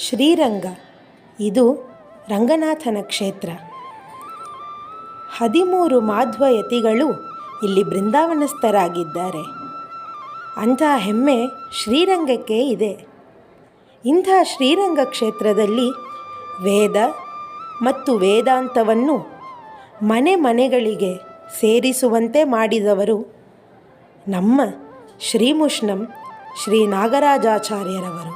ಶ್ರೀರಂಗ ಇದು ರಂಗನಾಥನ ಕ್ಷೇತ್ರ. 13 ಮಾಧ್ವಯತಿಗಳು ಇಲ್ಲಿ ಬೃಂದಾವನಸ್ಥರಾಗಿದ್ದಾರೆ. ಅಂಥ ಹೆಮ್ಮೆ ಶ್ರೀರಂಗಕ್ಕೆ ಇದೆ. ಇಂಥ ಶ್ರೀರಂಗ ಕ್ಷೇತ್ರದಲ್ಲಿ ವೇದ ಮತ್ತು ವೇದಾಂತವನ್ನು ಮನೆ ಮನೆಗಳಿಗೆ ಸೇರಿಸುವಂತೆ ಮಾಡಿದವರು ನಮ್ಮ ಶ್ರೀಮುಷ್ಣಂ ಶ್ರೀ ನಾಗರಾಜಾಚಾರ್ಯರವರು.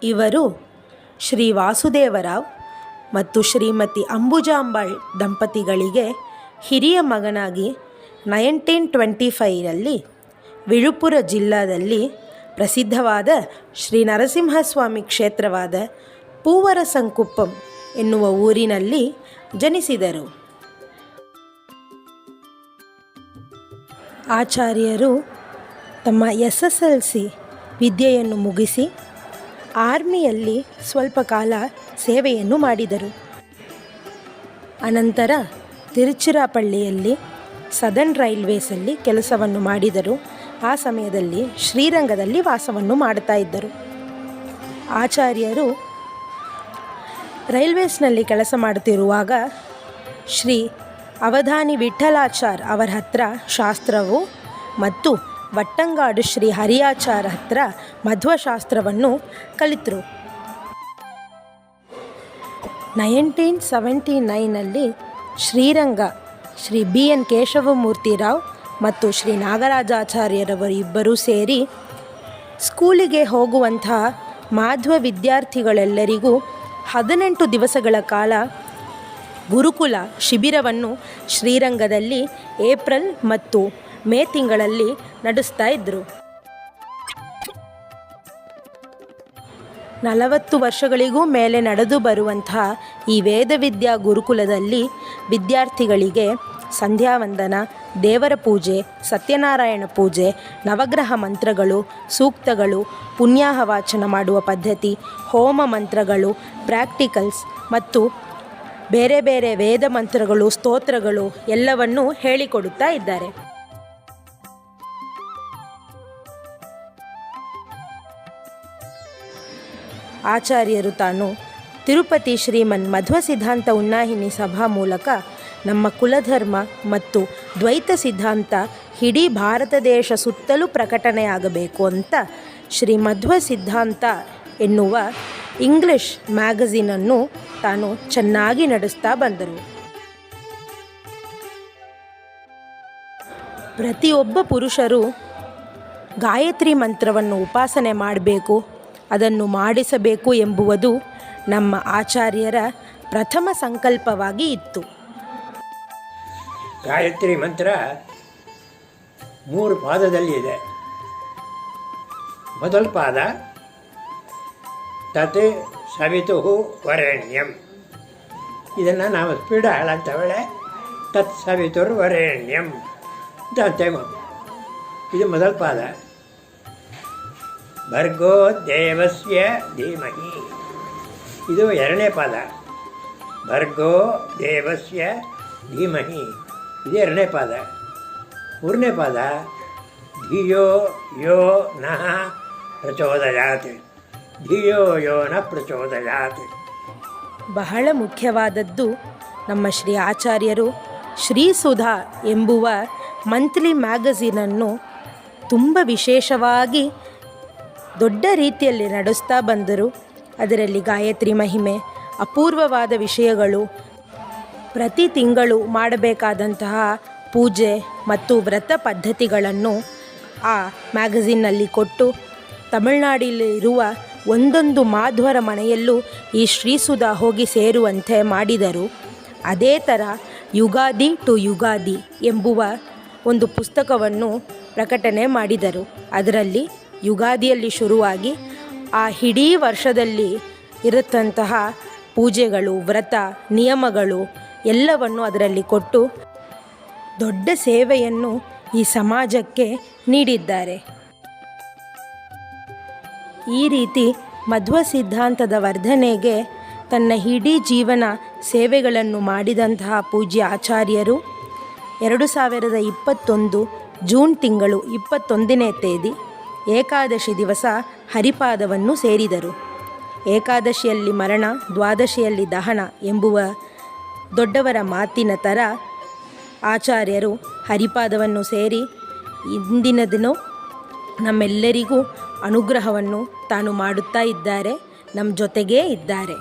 ಇವರು ಶ್ರೀ ವಾಸುದೇವರಾವ್ ಮತ್ತು ಶ್ರೀಮತಿ ಅಂಬುಜಾಂಬಾಳ್ ದಂಪತಿಗಳಿಗೆ ಹಿರಿಯ ಮಗನಾಗಿ 1925ರಲ್ಲಿ ವಿಳುಪುರ ಜಿಲ್ಲಾದಲ್ಲಿ ಪ್ರಸಿದ್ಧವಾದ ಶ್ರೀ ನರಸಿಂಹಸ್ವಾಮಿ ಕ್ಷೇತ್ರವಾದ ಪೂವರಸಂಕುಪ್ಪಂ ಎನ್ನುವ ಊರಿನಲ್ಲಿ ಜನಿಸಿದರು. ಆಚಾರ್ಯರು ತಮ್ಮ SSLC ವಿದ್ಯೆಯನ್ನು ಮುಗಿಸಿ ಆರ್ಮಿಯಲ್ಲಿ ಸ್ವಲ್ಪ ಕಾಲ ಸೇವೆಯನ್ನು ಮಾಡಿದರು. ಅನಂತರ ತಿರುಚಿರಾಪಳ್ಳಿಯಲ್ಲಿ ಸದರ್ನ್ ರೈಲ್ವೇಸಲ್ಲಿ ಕೆಲಸವನ್ನು ಮಾಡಿದರು. ಆ ಸಮಯದಲ್ಲಿ ಶ್ರೀರಂಗದಲ್ಲಿ ವಾಸವನ್ನು ಮಾಡ್ತಾ ಇದ್ದರು. ಆಚಾರ್ಯರು ರೈಲ್ವೇಸ್ನಲ್ಲಿ ಕೆಲಸ ಮಾಡುತ್ತಿರುವಾಗ ಶ್ರೀ ಅವಧಾನಿ ವಿಠಲಾಚಾರ್ ಅವರ ಹತ್ರ ಶಾಸ್ತ್ರವು ಮತ್ತು ವಟ್ಟಂಗಾಡು ಶ್ರೀ ಹರಿಯಾಚಾರ್ ಹತ್ರ ಮಧ್ವಶಾಸ್ತ್ರವನ್ನು ಕಲಿತರು. 1979ನಲ್ಲಿ ಶ್ರೀರಂಗ ಶ್ರೀ BN ಕೇಶವಮೂರ್ತಿರಾವ್ ಮತ್ತು ಶ್ರೀ ನಾಗರಾಜಾಚಾರ್ಯರವರು ಇಬ್ಬರೂ ಸೇರಿ ಸ್ಕೂಲಿಗೆ ಹೋಗುವಂತಹ ಮಾಧ್ವ ವಿದ್ಯಾರ್ಥಿಗಳೆಲ್ಲರಿಗೂ 18 ದಿವಸಗಳ ಕಾಲ ಗುರುಕುಲ ಶಿಬಿರವನ್ನು ಶ್ರೀರಂಗದಲ್ಲಿ ಏಪ್ರಿಲ್ ಮತ್ತು ಮೇ ತಿಂಗಳಲ್ಲಿ ನಡೆಸ್ತಾ ಇದ್ದರು. 40 ವರ್ಷಗಳಿಗೂ ಮೇಲೆ ನಡೆದು ಬರುವಂತಹ ಈ ವೇದವಿದ್ಯಾ ಗುರುಕುಲದಲ್ಲಿ ವಿದ್ಯಾರ್ಥಿಗಳಿಗೆ ಸಂಧ್ಯಾವಂದನ, ದೇವರ ಪೂಜೆ, ಸತ್ಯನಾರಾಯಣ ಪೂಜೆ, ನವಗ್ರಹ ಮಂತ್ರಗಳು, ಸೂಕ್ತಗಳು, ಪುಣ್ಯಾಹ ವಾಚನ ಮಾಡುವ ಪದ್ಧತಿ, ಹೋಮ ಮಂತ್ರಗಳು, ಪ್ರಾಕ್ಟಿಕಲ್ಸ್ ಮತ್ತು ಬೇರೆ ಬೇರೆ ವೇದ ಮಂತ್ರಗಳು, ಸ್ತೋತ್ರಗಳು ಎಲ್ಲವನ್ನೂ ಹೇಳಿಕೊಡುತ್ತಾ ಇದ್ದಾರೆ. ಆಚಾರ್ಯರು ತಾನು ತಿರುಪತಿ ಶ್ರೀಮನ್ ಮಧ್ವ ಸಿದ್ಧಾಂತ ಉನ್ನಾಹಿನಿ ಸಭಾ ಮೂಲಕ ನಮ್ಮ ಕುಲಧರ್ಮ ಮತ್ತು ದ್ವೈತ ಸಿದ್ಧಾಂತ ಇಡೀ ಭಾರತ ದೇಶ ಸುತ್ತಲೂ ಪ್ರಕಟಣೆಯಾಗಬೇಕು ಅಂತ ಶ್ರೀ ಮಧ್ವ ಸಿದ್ಧಾಂತ ಎನ್ನುವ ಇಂಗ್ಲಿಷ್ ಮ್ಯಾಗಝೀನನ್ನು ತಾನು ಚೆನ್ನಾಗಿ ನಡೆಸ್ತಾ ಬಂದರು. ಪ್ರತಿಯೊಬ್ಬ ಪುರುಷರು ಗಾಯತ್ರಿ ಮಂತ್ರವನ್ನು ಉಪಾಸನೆ ಮಾಡಬೇಕು, ಅದನ್ನು ಮಾಡಿಸಬೇಕು ಎಂಬುವುದು ನಮ್ಮ ಆಚಾರ್ಯರ ಪ್ರಥಮ ಸಂಕಲ್ಪವಾಗಿ ಇತ್ತು. ಗಾಯತ್ರಿ ಮಂತ್ರ 3 ಪಾದದಲ್ಲಿ ಇದೆ. ಮೊದಲ ಪಾದ ತತ್ ಸವಿತುಃ ವರೆಣ್ಯಂ. ಇದನ್ನು ನಾವು ಸ್ಪೀಡ್ ಹೇಳಂತೇಳೆ ತತ್ ಸವಿತುರ್ ವರೆಣ್ಯಂ ಅಂತ ಅಂತೇವೆ. ಇದು ಮೊದಲ ಪಾದ. ಭರ್ಗೋ ದೇವಸ್ಯ ಧೀಮಹಿ. ಇದು 2ನೇ ಪಾದ. ಭರ್ಗೋ ದೇವಸ್ಯ ಧೀಮಹಿ. ಇದು 2ನೇ ಪಾದ. 3ನೇ ಪಾದ ಧಿಯೋ ಯೋ ನಃ ಪ್ರಚೋದಯಾತ್. ಧಿಯೋ ಯೋ ನ ಪ್ರಚೋದಯಾತ್. ಬಹಳ ಮುಖ್ಯವಾದದ್ದು, ನಮ್ಮ ಶ್ರೀ ಆಚಾರ್ಯರು ಶ್ರೀಸುಧಾ ಎಂಬುವ ಮಂತ್ಲಿ ಮ್ಯಾಗಝೀನನ್ನು ತುಂಬ ವಿಶೇಷವಾಗಿ ದೊಡ್ಡ ರೀತಿಯಲ್ಲಿ ನಡೆಸ್ತಾ ಬಂದರು. ಅದರಲ್ಲಿ ಗಾಯತ್ರಿ ಮಹಿಮೆ, ಅಪೂರ್ವವಾದ ವಿಷಯಗಳು, ಪ್ರತಿ ತಿಂಗಳು ಮಾಡಬೇಕಾದಂತಹ ಪೂಜೆ ಮತ್ತು ವ್ರತ ಪದ್ಧತಿಗಳನ್ನು ಆ ಮ್ಯಾಗಝೀನ್ನಲ್ಲಿ ಕೊಟ್ಟು ತಮಿಳುನಾಡಿನಲ್ಲಿರುವ ಒಂದೊಂದು ಮಾಧ್ವರ ಮನೆಯಲ್ಲೂ ಈ ಶ್ರೀಸುಧಾ ಹೋಗಿ ಸೇರುವಂತೆ ಮಾಡಿದರು. ಅದೇ ಥರ ಯುಗಾದಿ ಟು ಯುಗಾದಿ ಎಂಬುವ ಒಂದು ಪುಸ್ತಕವನ್ನು ಪ್ರಕಟಣೆ ಮಾಡಿದರು. ಅದರಲ್ಲಿ ಯುಗಾದಿಯಲ್ಲಿ ಶುರುವಾಗಿ ಆ ಇಡೀ ವರ್ಷದಲ್ಲಿ ಇರತಂತಹ ಪೂಜೆಗಳು, ವ್ರತ, ನಿಯಮಗಳು ಎಲ್ಲವನ್ನು ಅದರಲ್ಲಿ ಕೊಟ್ಟು ದೊಡ್ಡ ಸೇವೆಯನ್ನು ಈ ಸಮಾಜಕ್ಕೆ ನೀಡಿದ್ದಾರೆ. ಈ ರೀತಿ ಮಧ್ವ ಸಿದ್ಧಾಂತದ ವರ್ಧನೆಗೆ ತನ್ನ ಇಡೀ ಜೀವನ ಸೇವೆಗಳನ್ನು ಮಾಡಿದಂತಹ ಪೂಜ್ಯ ಆಚಾರ್ಯರು 2021 ಜೂನ್ ತಿಂಗಳು 21ನೇ ತೇದಿ ಏಕಾದಶಿ ದಿವಸ ಹರಿಪಾದವನ್ನು ಸೇರಿದರು. ಏಕಾದಶಿಯಲ್ಲಿ ಮರಣ, ದ್ವಾದಶಿಯಲ್ಲಿ ದಹನ ಎಂಬುವ ದೊಡ್ಡವರ ಮಾತಿನ ಥರ ಆಚಾರ್ಯರು ಹರಿಪಾದವನ್ನು ಸೇರಿ ಇಂದಿನ ದಿನ ನಮ್ಮೆಲ್ಲರಿಗೂ ಅನುಗ್ರಹವನ್ನು ತಾನು ಮಾಡುತ್ತಾ ಇದ್ದಾರೆ, ನಮ್ಮ ಜೊತೆಗೇ ಇದ್ದಾರೆ.